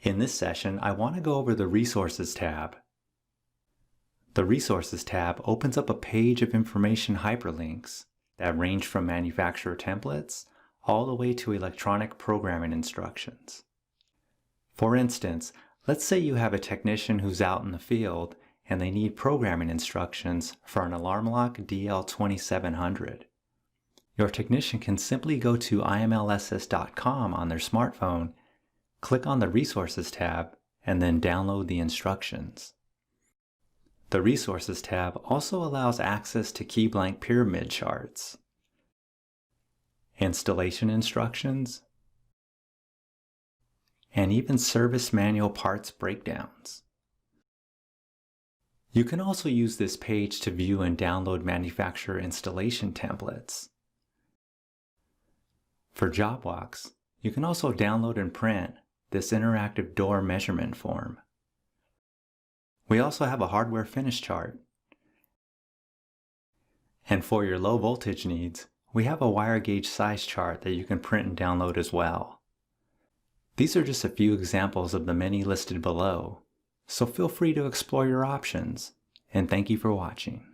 In this session, I want to go over the Resources tab. The Resources tab opens up a page of information hyperlinks that range from manufacturer templates all the way to electronic programming instructions. For instance, let's say you have a technician who's out in the field and they need programming instructions for an alarm lock DL2700. Your technician can simply go to imlss.com on their smartphone, click on the Resources tab, and then download the instructions. The Resources tab also allows access to key blank pyramid charts, installation instructions, and even service manual parts breakdowns. You can also use this page to view and download manufacturer installation templates. For job walks, you can also download and print this interactive door measurement form. We also have a hardware finish chart. And for your low voltage needs, we have a wire gauge size chart that you can print and download as well. These are just a few examples of the many listed below, so feel free to explore your options, and thank you for watching.